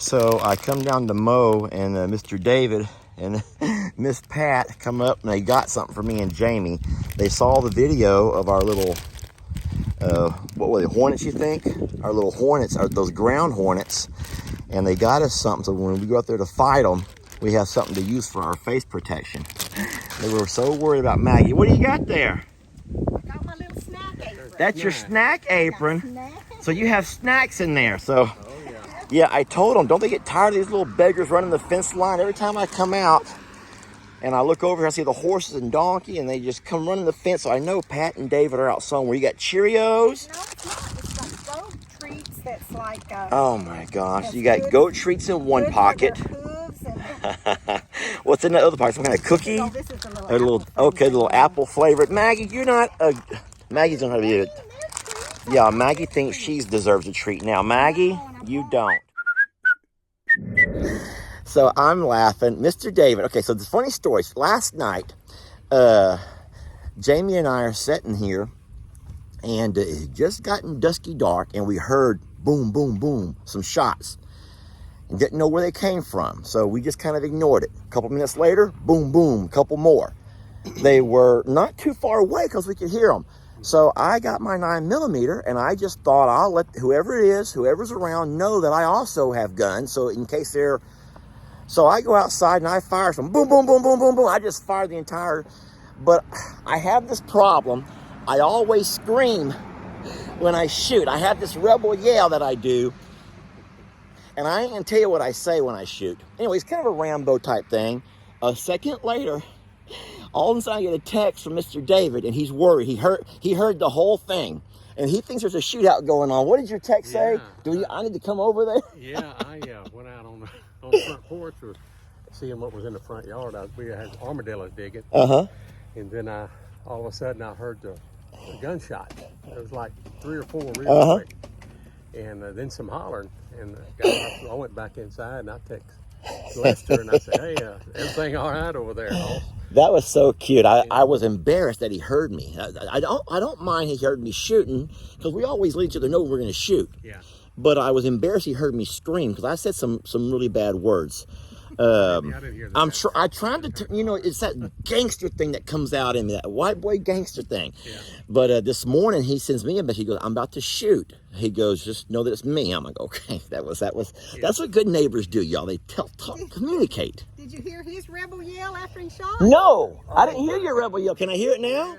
So I come down to mow, and Mr. David and Miss Pat come up, and they got something for me and Jamie. They saw the video of our little, what were they, hornets, you think? Our little hornets, those ground hornets. And they got us something, so when we go out there to fight them, we have something to use for our face protection. They were so worried about Maggie. What do you got there? I got my little snack apron. That's your snack apron. So you have snacks in there. So, yeah, I told them, don't they get tired of these little beggars running the fence line? Every time I come out and I look over here, I see the horses and donkey, and they just come running the fence. So I know Pat and David are out somewhere. You got Cheerios? No, it's not. It's got goat treats that's like... oh, my gosh. You got goat treats in one pocket. What's in the other pocket? Some kind of cookie? No, this is a little okay, the little apple flavored. Maggie, you're not a... Maggie's don't have to eat it. Yeah, Maggie thinks she deserves a treat. Now, Maggie, you don't. So I'm laughing. Mr. David, okay, so the funny story. Last night, Jamie and I are sitting here, and it had just gotten dusky dark, and we heard boom, boom, boom, some shots. And didn't know where they came from, so we just kind of ignored it. A couple minutes later, boom, boom, a couple more. They were not too far away because we could hear them. So I got my 9mm, and I just thought I'll let whoever it is, whoever's around, know that I also have guns. So in case they're... So I go outside and I fire some boom, boom, boom, boom, boom, boom. I just fire the entire... But I have this problem. I always scream when I shoot. I have this rebel yell that I do. And I ain't gonna tell you what I say when I shoot. Anyway, it's kind of a Rambo type thing. A second later, all of a sudden I get a text from Mr. David, and he's worried. He heard the whole thing, and he thinks there's a shootout going on. What did your text say? I need to come over there? Yeah, I went out on the front porch or seeing what was in the front yard. We had armadillos digging. And then all of a sudden I heard the gunshot. It was like 3 or 4 real quick. And then some hollering, and I went back inside, and I texted Lester, and I said, "Hey, everything all right over there?" That was so cute. I was embarrassed that he heard me. I don't mind he heard me shooting, because we always let each other know we're going to shoot. Yeah. But I was embarrassed he heard me scream, because I said some really bad words. I didn't hear that. I tried to, it's that gangster thing that comes out in me, that white boy gangster thing. Yeah. But this morning he sends me a message. He goes, "I'm about to shoot." He goes, "Just know that it's me." I'm like, okay, that was. Yeah. That's what good neighbors do, y'all. They communicate. Did you hear his rebel yell after he shot? No, I didn't hear your rebel yell. Can I hear it now?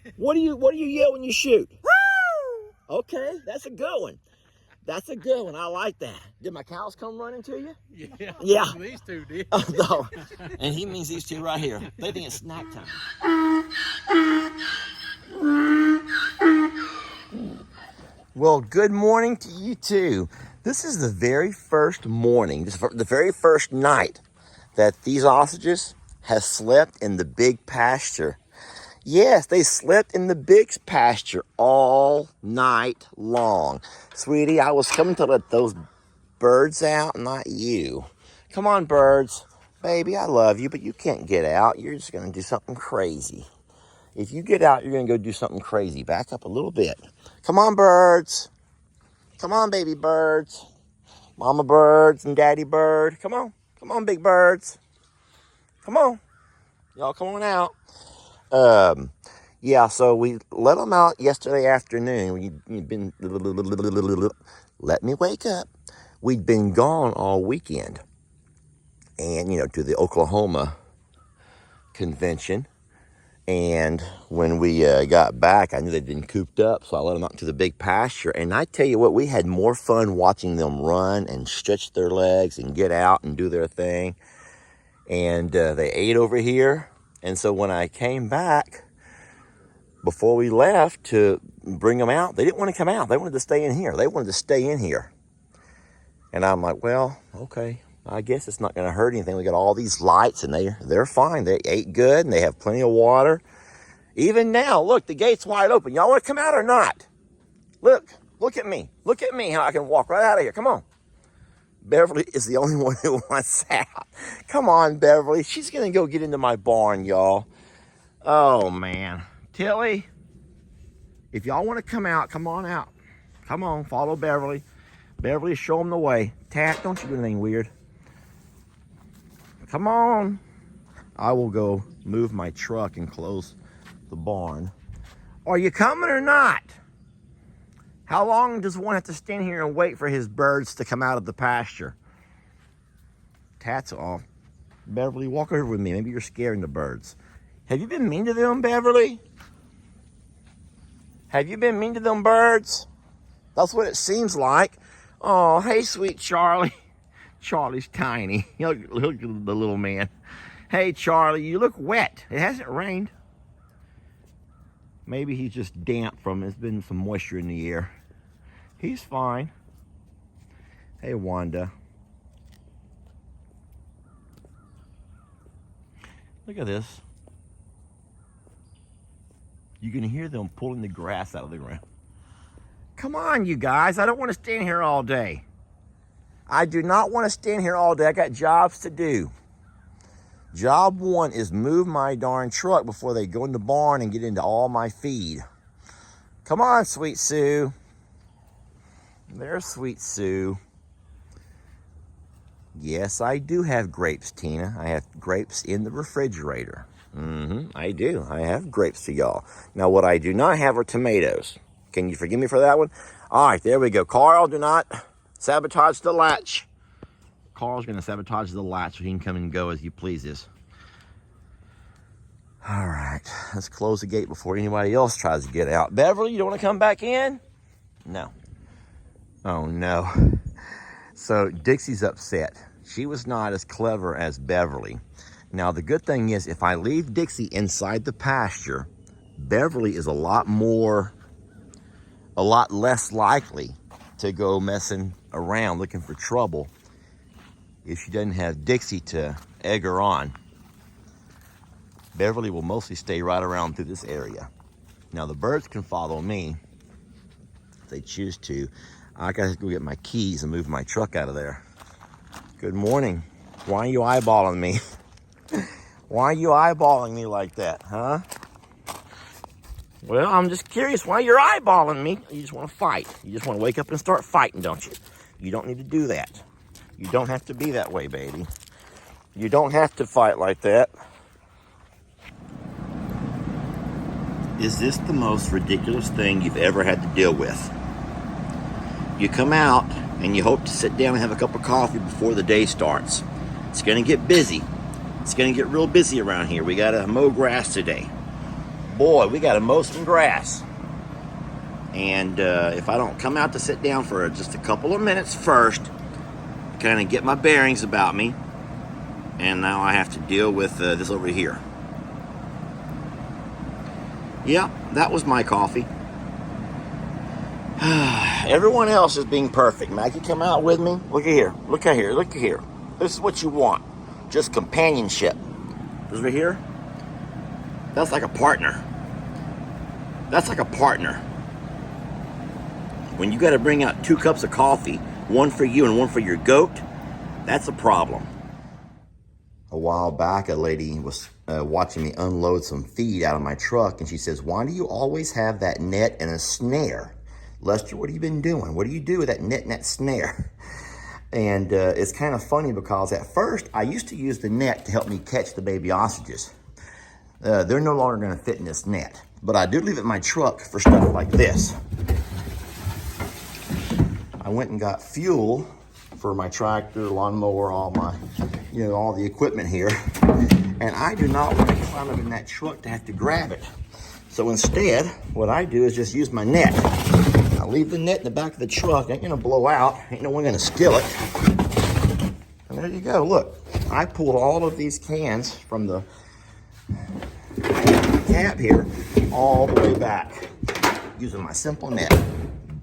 Yeah. What do you yell when you shoot? Woo! Okay, that's a good one. That's a good one. I like that. Did my cows come running to you? Yeah. These two did. Oh, no. And he means these two right here. They think it's snack time. Well, good morning to you too. This is the very first morning, the very first night that these ostriches have slept in the big pasture. Yes, they slept in the big pasture all night long. Sweetie, I was coming to let those birds out, not you. Come on, birds. Baby, I love you, but you can't get out. You're just going to do something crazy. If you get out, you're going to go do something crazy. Back up a little bit. Come on, birds. Come on, baby birds. Mama birds and daddy bird. Come on. Come on, big birds. Come on. Y'all come on out. Yeah, so we let them out yesterday afternoon. You'd been, let me wake up. We'd been gone all weekend. And, to the Oklahoma convention. And when we got back, I knew they'd been cooped up, so I let them out to the big pasture. And I tell you what, we had more fun watching them run and stretch their legs and get out and do their thing. And they ate over here. And so when I came back, before we left to bring them out, they didn't want to come out. They wanted to stay in here. They wanted to stay in here. And I'm like, well, okay, I guess it's not going to hurt anything. We got all these lights, and they're fine. They ate good, and they have plenty of water. Even now, look, the gate's wide open. Y'all want to come out or not? Look at me. Look at me, how I can walk right out of here. Come on. Beverly is the only one who wants out. Come on, Beverly. She's going to go get into my barn, y'all. Oh, man. Tilly, if y'all want to come out, come on out. Come on, follow Beverly. Beverly, show them the way. Tat, don't you do anything weird. Come on. I will go move my truck and close the barn. Are you coming or not? How long does one have to stand here and wait for his birds to come out of the pasture? Tat's off. Beverly, walk over with me. Maybe you're scaring the birds. Have you been mean to them, Beverly? Have you been mean to them birds? That's what it seems like. Oh, hey, sweet Charlie. Charlie's tiny. Look at the little man. Hey, Charlie, you look wet. It hasn't rained. Maybe he's just damp from, there's been some moisture in the air. He's fine. Hey, Wanda. Look at this. You can hear them pulling the grass out of the ground. Come on, you guys. I don't want to stand here all day. I do not want to stand here all day. I got jobs to do. Job one is move my darn truck before they go in the barn and get into all my feed. Come on, Sweet Sue. There's Sweet Sue. Yes, I do have grapes, Tina. I have grapes in the refrigerator. I do. I have grapes for y'all. Now, what I do not have are tomatoes. Can you forgive me for that one? All right, there we go. Carl, do not sabotage the latch. Carl's going to sabotage the latch so he can come and go as he pleases. All right, let's close the gate before anybody else tries to get out. Beverly, you don't want to come back in? No. Oh, no. So Dixie's upset. She was not as clever as Beverly. Now, the good thing is if I leave Dixie inside the pasture, Beverly is a lot less likely to go messing around looking for trouble if she doesn't have Dixie to egg her on. Beverly will mostly stay right around through this area. Now, the birds can follow me if they choose to. I gotta go get my keys and move my truck out of there. Good morning. Why are you eyeballing me? Why are you eyeballing me like that, huh? Well, I'm just curious why you're eyeballing me. You just want to fight. You just want to wake up and start fighting, don't you? You don't need to do that. You don't have to be that way, baby. You don't have to fight like that. Is this the most ridiculous thing you've ever had to deal with? You come out and you hope to sit down and have a cup of coffee before the day starts. It's going to get busy. It's going to get real busy around here. We got to mow grass today. Boy, we got to mow some grass. And if I don't come out to sit down for just a couple of minutes first, kind of get my bearings about me, and now I have to deal with this over here. Yeah, that was my coffee. Everyone else is being perfect. Maggie, come out with me. Look at here. Look at here. Look at here. This is what you want. Just companionship. This right here. That's like a partner. That's like a partner. When you got to bring out 2 cups of coffee, one for you and one for your goat, that's a problem. A while back, a lady was watching me unload some feed out of my truck, and she says, "Why do you always have that net and a snare? Lester, what have you been doing? What do you do with that net and that snare?" And it's kind of funny because at first, I used to use the net to help me catch the baby ostriches. They're no longer going to fit in this net, but I do leave it in my truck for stuff like this. I went and got fuel for my tractor, lawnmower, all my, all the equipment here. And I do not want to climb up in that truck to have to grab it. So instead, what I do is just use my net. I leave the net in the back of the truck. Ain't gonna blow out. Ain't no one gonna steal it. And there you go. Look, I pulled all of these cans from the cap here all the way back using my simple net.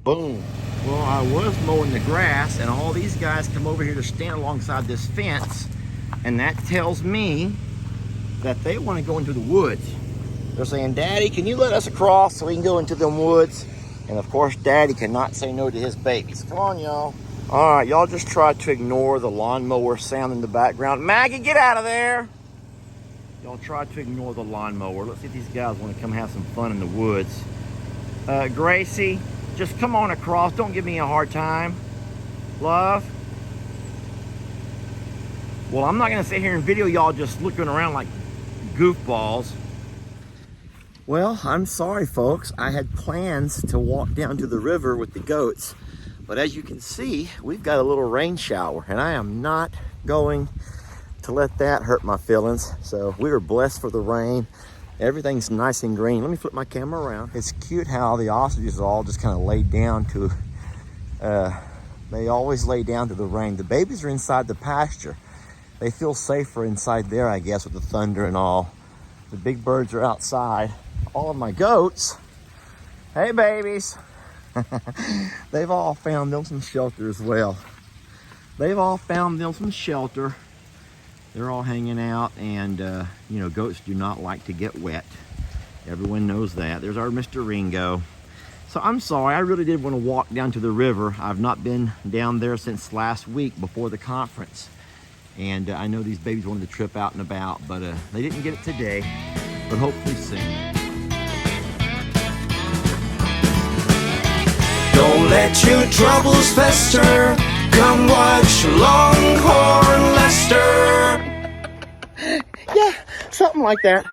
Boom. Well, I was mowing the grass, and all these guys come over here to stand alongside this fence, and that tells me that they want to go into the woods. They're saying, "Daddy, can you let us across so we can go into them woods?" And of course, Daddy cannot say no to his babies. Come on, y'all. All right, y'all just try to ignore the lawnmower sound in the background. Maggie, get out of there. Y'all try to ignore the lawnmower. Let's see if these guys want to come have some fun in the woods. Gracie, just come on across. Don't give me a hard time. Love? Well, I'm not gonna sit here and video y'all just looking around like goofballs. Well, I'm sorry folks. I had plans to walk down to the river with the goats, but as you can see, we've got a little rain shower and I am not going to let that hurt my feelings. So we were blessed for the rain. Everything's nice and green. Let me flip my camera around. It's cute how the ostriches are all just kind of laid down to, they always lay down to the rain. The babies are inside the pasture. They feel safer inside there, I guess, with the thunder and all. The big birds are outside. All of my goats, hey babies, they've all found them some shelter as well. They've all found them some shelter. They're all hanging out, and you know, goats do not like to get wet. Everyone knows that. There's our Mr. Ringo. So I'm sorry, I really did want to walk down to the river. I've not been down there since last week before the conference. And I know these babies wanted to trip out and about, but they didn't get it today, but hopefully soon. Don't let your troubles fester. Come watch Longhorn Lester. Yeah, something like that.